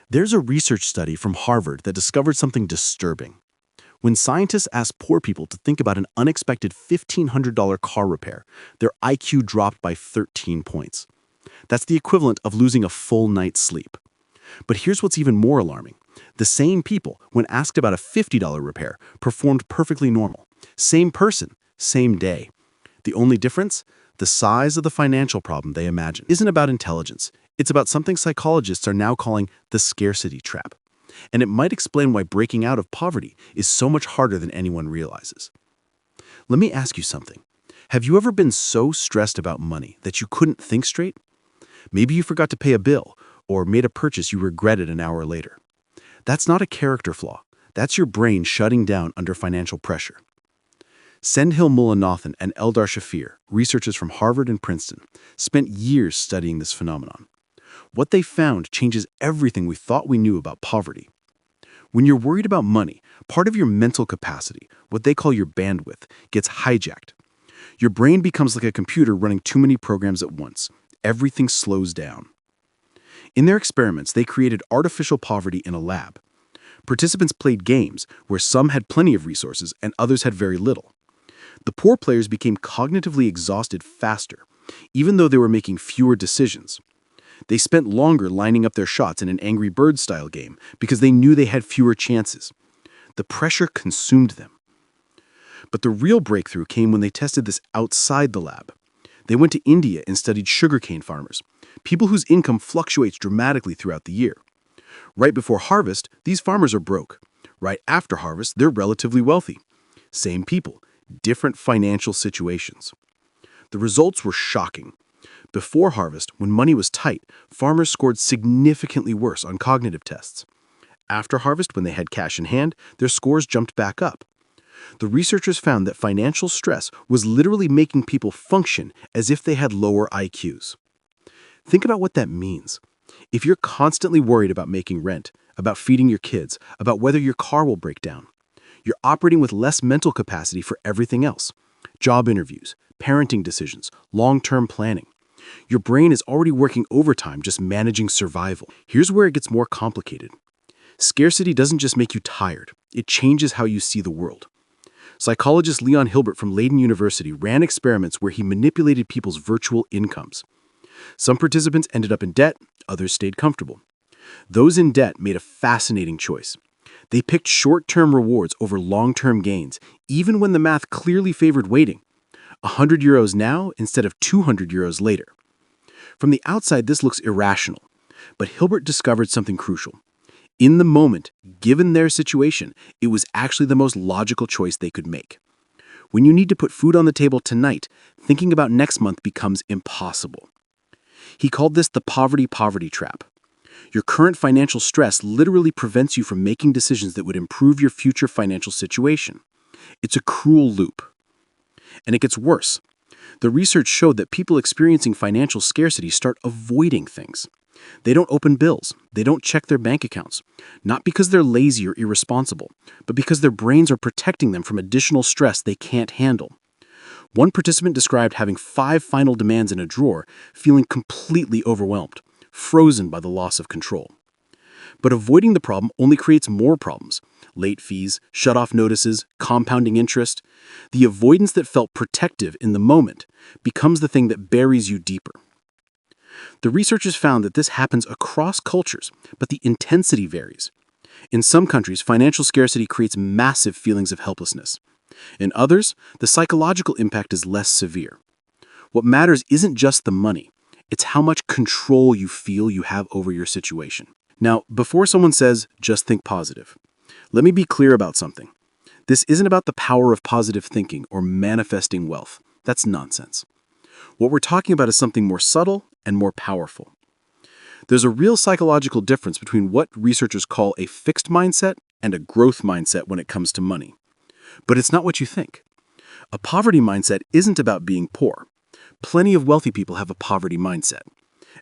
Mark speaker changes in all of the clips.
Speaker 1: There's a research study from Harvard that discovered something disturbing. When scientists asked poor people to think about an unexpected $1,500 car repair, their IQ dropped by 13 points. That's the equivalent of losing a full night's sleep. But here's what's even more alarming. The same people, when asked about a $50 repair, performed perfectly normal. Same person, same day. The only difference? The size of the financial problem they imagined isn't about intelligence. It's about something psychologists are now calling the scarcity trap. And it might explain why breaking out of poverty is so much harder than anyone realizes. Let me ask you something. Have you ever been so stressed about money that you couldn't think straight? Maybe you forgot to pay a bill or made a purchase you regretted an hour later. That's not a character flaw. That's your brain shutting down under financial pressure. Sendhil Mullainathan and Eldar Shafir, researchers from Harvard and Princeton, spent years studying this phenomenon. What they found changes everything we thought we knew about poverty. When you're worried about money, part of your mental capacity, what they call your bandwidth, gets hijacked. Your brain becomes like a computer running too many programs at once. Everything slows down. In their experiments, they created artificial poverty in a lab. Participants played games where some had plenty of resources and others had very little. The poor players became cognitively exhausted faster, even though they were making fewer decisions. They spent longer lining up their shots in an Angry Birds-style game because they knew they had fewer chances. The pressure consumed them. But the real breakthrough came when they tested this outside the lab. They went to India and studied sugarcane farmers, people whose income fluctuates dramatically throughout the year. Right before harvest, these farmers are broke. Right after harvest, they're relatively wealthy. Same people, different financial situations. The results were shocking. Before harvest, when money was tight, farmers scored significantly worse on cognitive tests. After harvest, when they had cash in hand, their scores jumped back up. The researchers found that financial stress was literally making people function as if they had lower IQs. Think about what that means. If you're constantly worried about making rent, about feeding your kids, about whether your car will break down, you're operating with less mental capacity for everything else. Job interviews, parenting decisions, long-term planning. Your brain is already working overtime just managing survival. Here's where it gets more complicated. Scarcity doesn't just make you tired. It changes how you see the world. Psychologist Leon Hilbert from Leiden University ran experiments where he manipulated people's virtual incomes. Some participants ended up in debt, others stayed comfortable. Those in debt made a fascinating choice. They picked short-term rewards over long-term gains, even when the math clearly favored waiting. 100 euros now instead of 200 euros later. From the outside, this looks irrational, but Hilbert discovered something crucial. In the moment, given their situation, it was actually the most logical choice they could make. When you need to put food on the table tonight, thinking about next month becomes impossible. He called this the poverty trap. Your current financial stress literally prevents you from making decisions that would improve your future financial situation. It's a cruel loop. And it gets worse. The research showed that people experiencing financial scarcity start avoiding things. They don't open bills. They don't check their bank accounts. Not because they're lazy or irresponsible, but because their brains are protecting them from additional stress they can't handle. One participant described having 5 final demands in a drawer, feeling completely overwhelmed, frozen by the loss of control. But avoiding the problem only creates more problems. Late fees, shut-off notices, compounding interest. The avoidance that felt protective in the moment becomes the thing that buries you deeper. The researchers found that this happens across cultures, but the intensity varies. In some countries, financial scarcity creates massive feelings of helplessness. In others, the psychological impact is less severe. What matters isn't just the money. It's how much control you feel you have over your situation. Now, before someone says, just think positive, let me be clear about something. This isn't about the power of positive thinking or manifesting wealth. That's nonsense. What we're talking about is something more subtle and more powerful. There's a real psychological difference between what researchers call a fixed mindset and a growth mindset when it comes to money. But it's not what you think. A poverty mindset isn't about being poor. Plenty of wealthy people have a poverty mindset.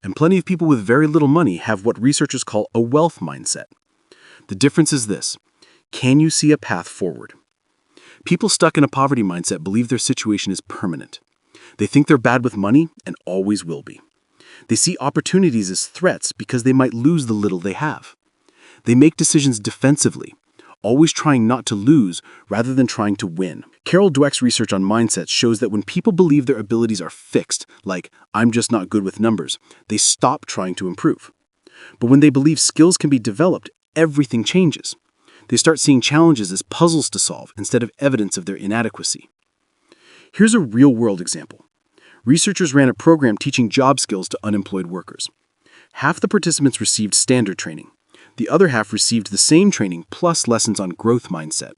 Speaker 1: And plenty of people with very little money have what researchers call a wealth mindset. The difference is this: can you see a path forward? People stuck in a poverty mindset believe their situation is permanent. They think they're bad with money and always will be. They see opportunities as threats because they might lose the little they have. They make decisions defensively, always trying not to lose rather than trying to win. Carol Dweck's research on mindsets shows that when people believe their abilities are fixed, like, I'm just not good with numbers, they stop trying to improve. But when they believe skills can be developed, everything changes. They start seeing challenges as puzzles to solve instead of evidence of their inadequacy. Here's a real-world example. Researchers ran a program teaching job skills to unemployed workers. Half the participants received standard training. The other half received the same training plus lessons on growth mindset.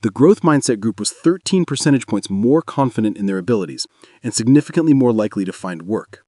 Speaker 1: The growth mindset group was 13 percentage points more confident in their abilities and significantly more likely to find work.